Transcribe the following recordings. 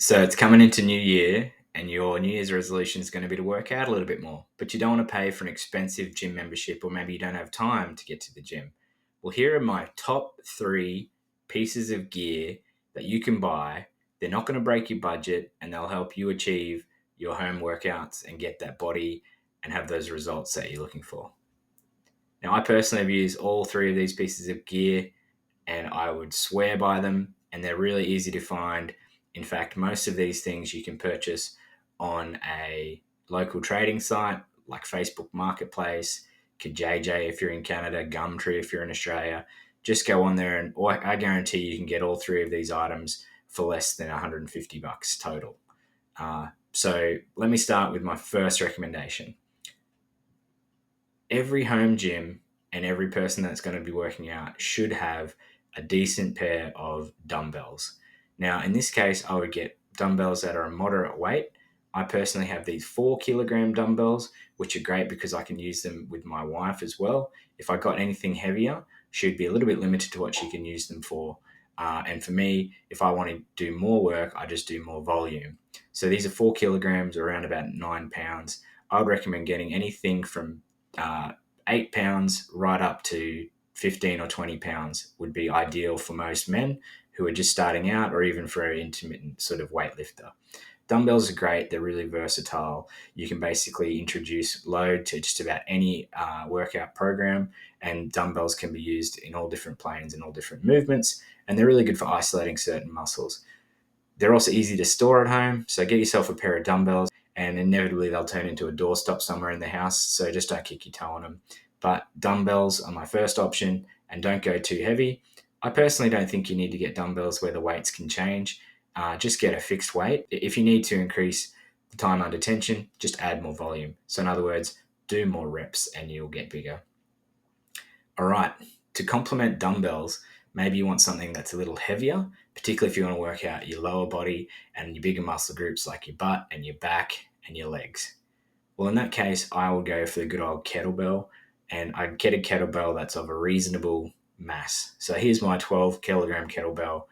So it's coming into New Year, and your New Year's resolution is going to be to work out a little bit more, but you don't want to pay for an expensive gym membership, or maybe you don't have time to get to the gym. Well, here are my top three pieces of gear that you can buy. They're not going to break your budget, and they'll help you achieve your home workouts and get that body and have those results that you're looking for. Now, I personally have used all three of these pieces of gear and I would swear by them, and they're really easy to find. In fact, most of these things you can purchase on a local trading site like Facebook Marketplace, KJJ if you're in Canada, Gumtree if you're in Australia. Just go on there, and I guarantee you can get all three of these items for less than $150 total. So let me start with my first recommendation. Every home gym and every person that's going to be working out should have a decent pair of dumbbells. Now, in this case, I would get dumbbells that are a moderate weight. I personally have these 4 kilogram dumbbells, which are great because I can use them with my wife as well. If I got anything heavier, she'd be a little bit limited to what she can use them for. And for me, if I want to do more work, I just do more volume. So these are 4 kilograms, around about 9 pounds. I would recommend getting anything from uh, 8 pounds right up to 15 or 20 pounds would be ideal for most men who are just starting out, or even for an intermittent sort of weightlifter. Dumbbells are great. They're really versatile. You can basically introduce load to just about any workout program, and dumbbells can be used in all different planes and all different movements, and they're really good for isolating certain muscles. They're also easy to store at home, so get yourself a pair of dumbbells, and inevitably they'll turn into a doorstop somewhere in the house, so just don't kick your toe on them. But dumbbells are my first option, and don't go too heavy. I personally don't think you need to get dumbbells where the weights can change. Just get a fixed weight. If you need to increase the time under tension, just add more volume. So in other words, do more reps and you'll get bigger. All right, to complement dumbbells, maybe you want something that's a little heavier, particularly if you want to work out your lower body and your bigger muscle groups like your butt and your back and your legs. Well, in that case, I would go for the good old kettlebell, and I'd get a kettlebell that's of a reasonable mass. So here's my 12 kilogram kettlebell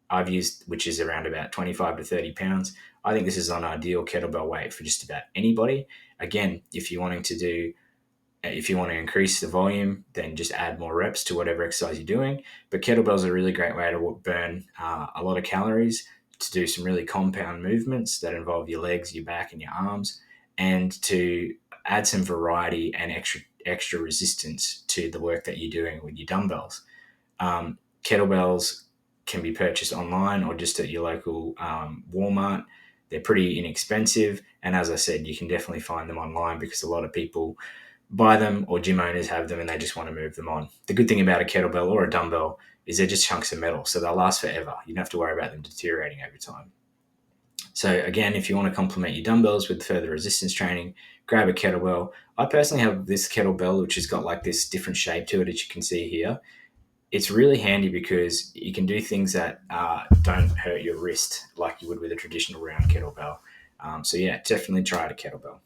I've used, which is around about 25 to 30 pounds. I think this is an ideal kettlebell weight for just about anybody. Again, if you want to increase the volume, then just add more reps to whatever exercise you're doing. But kettlebells are a really great way to burn a lot of calories, to do some really compound movements that involve your legs, your back, and your arms, and to add some variety and extra resistance to the work that you're doing with your dumbbells. Kettlebells can be purchased online or just at your local Walmart. They're pretty inexpensive, and as I said, you can definitely find them online because a lot of people buy them, or gym owners have them and they just want to move them on. The good thing about a kettlebell or a dumbbell is they're just chunks of metal, so they'll last forever. You don't have to worry about them deteriorating over time. So again, if you want to complement your dumbbells with further resistance training, grab a kettlebell. I personally have this kettlebell, which has got like this different shape to it, as you can see here. It's really handy because you can do things that don't hurt your wrist like you would with a traditional round kettlebell. So yeah, definitely try out a kettlebell.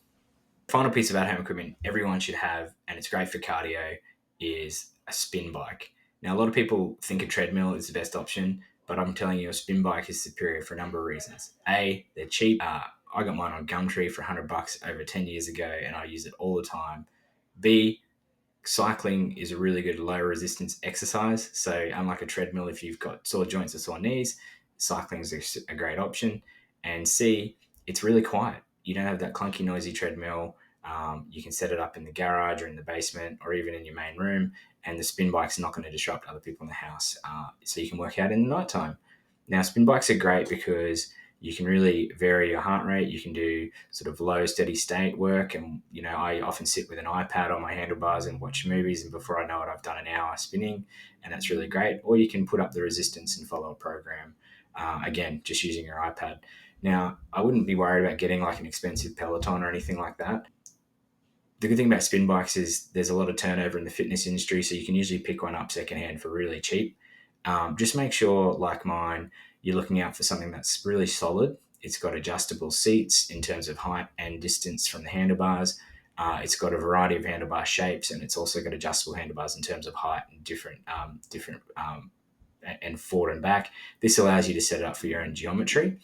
Final piece of at-home equipment everyone should have, and it's great for cardio, is a spin bike. Now, a lot of people think a treadmill is the best option, but I'm telling you, a spin bike is superior for a number of reasons. A, they're cheap. I got mine on Gumtree for $100 over 10 years ago, and I use it all the time. B, cycling is a really good low resistance exercise. So unlike a treadmill, if you've got sore joints or sore knees, cycling is a great option. And C, it's really quiet. You don't have that clunky, noisy treadmill. You can set it up in the garage or in the basement or even in your main room, and the spin bike's not going to disrupt other people in the house. So you can work out in the nighttime. Now, spin bikes are great because you can really vary your heart rate. You can do sort of low steady state work. And, I often sit with an iPad on my handlebars and watch movies. And before I know it, I've done an hour spinning, and that's really great. Or you can put up the resistance and follow a program. Again, just using your iPad. Now, I wouldn't be worried about getting like an expensive Peloton or anything like that. The good thing about spin bikes is there's a lot of turnover in the fitness industry, so you can usually pick one up secondhand for really cheap. Just make sure, like mine, you're looking out for something that's really solid. It's got adjustable seats in terms of height and distance from the handlebars. It's got a variety of handlebar shapes, and it's also got adjustable handlebars in terms of height and different and forward and back. This allows you to set it up for your own geometry.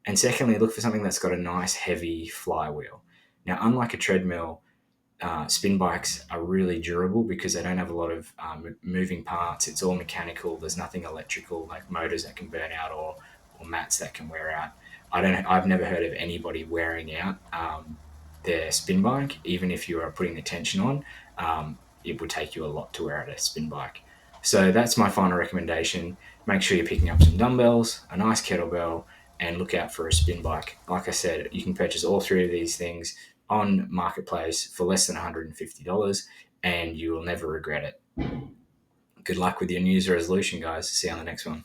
And secondly, look for something that's got a nice heavy flywheel. Now, unlike a treadmill, spin bikes are really durable because they don't have a lot of moving parts. It's all mechanical. There's nothing electrical like motors that can burn out or mats that can wear out. I've never heard of anybody wearing out their spin bike, even if you are putting the tension on. It would take you a lot to wear out a spin bike. So that's my final recommendation. Make sure you're picking up some dumbbells, a nice kettlebell, and look out for a spin bike. Like I said, you can purchase all three of these things on Marketplace for less than $150, and you will never regret it. Good luck with your New Year's resolution, guys. See you on the next one.